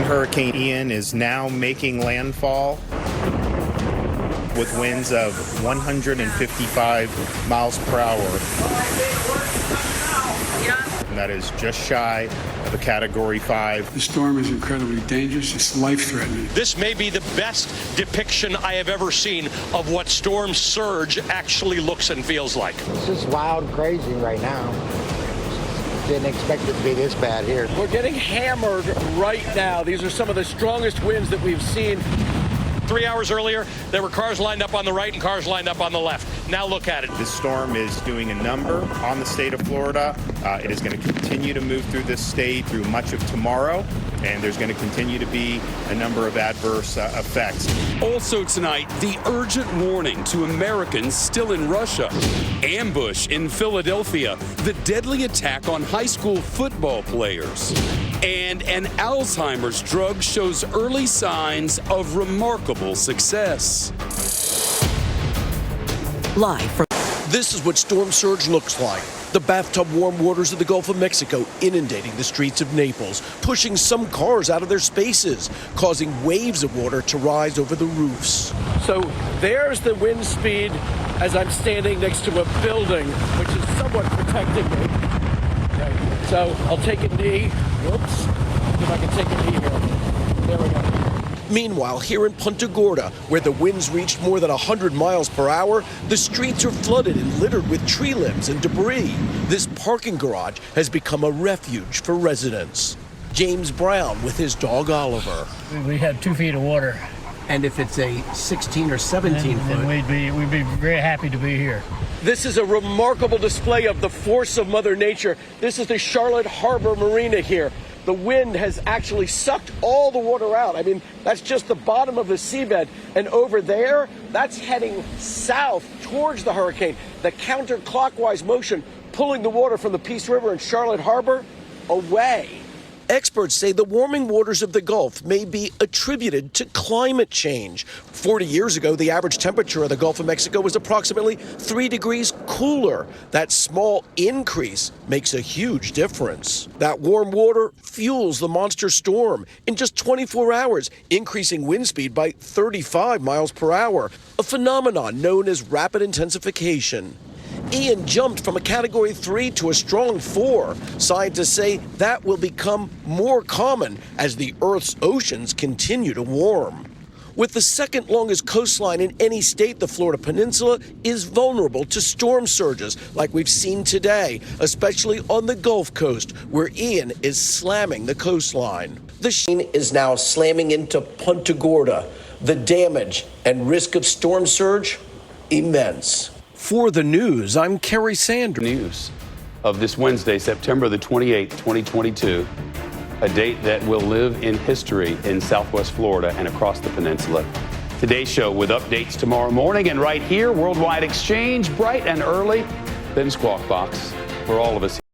Hurricane Ian is now making landfall with winds of 155 miles per hour. And that is just shy of a Category 5. The storm is incredibly dangerous. It's life-threatening. This may be the best depiction I have ever seen of what storm surge actually looks and feels like. It's just wild and crazy right now. Didn't expect it to be this bad here. We're getting hammered right now. These are some of the strongest winds that we've seen. 3 hours earlier, there were cars lined up on the right and cars lined up on the left. Now look at it. This storm is doing a number on the state of Florida. It is going to continue to move through this state through much of tomorrow, and there's going to continue to be a number of adverse effects. Also tonight, the urgent warning to Americans still in Russia. Ambush in Philadelphia, the deadly attack on high school football players. And an Alzheimer's drug shows early signs of remarkable success. Live from This is what storm surge looks like. The bathtub warm waters of the Gulf of Mexico inundating the streets of Naples, pushing some cars out of their spaces, causing waves of water to rise over the roofs. So there's the wind speed as I'm standing next to a building, which is somewhat protecting me. Okay. So I'll take a knee. Whoops. See if I can take a knee here. There we go. Meanwhile, here in Punta Gorda, where the winds reached more than 100 miles per hour, the streets are flooded and littered with tree limbs and debris. This parking garage has become a refuge for residents. James Brown with his dog Oliver. We had 2 feet of water. And if it's a 16 or 17 foot, then we'd be very happy to be here. This is a remarkable display of the force of Mother Nature. This is the Charlotte Harbor Marina here. The wind has actually sucked all the water out. I mean, that's just the bottom of the seabed. And over there, that's heading south towards the hurricane. The counterclockwise motion pulling the water from the Peace River and Charlotte Harbor away. Experts say the warming waters of the Gulf may be attributed to climate change. 40 years ago, the average temperature of the Gulf of Mexico was approximately 3 degrees cooler. That small increase makes a huge difference. That warm water fuels the monster storm in just 24 hours, increasing wind speed by 35 miles per hour, a phenomenon known as rapid intensification. Ian jumped from a Category 3 to a strong 4. Scientists say that will become more common as the Earth's oceans continue to warm. With the second longest coastline in any state, the Florida Peninsula is vulnerable to storm surges like we've seen today, especially on the Gulf Coast, where Ian is slamming the coastline. The machine is now slamming into Punta Gorda. The damage and risk of storm surge, immense. For the news, I'm Kerry Sanders. News of this Wednesday, September the 28th, 2022, a date that will live in history in Southwest Florida and across the peninsula. Today's show with updates tomorrow morning, and right here, Worldwide Exchange, bright and early, then Squawk Box for all of us.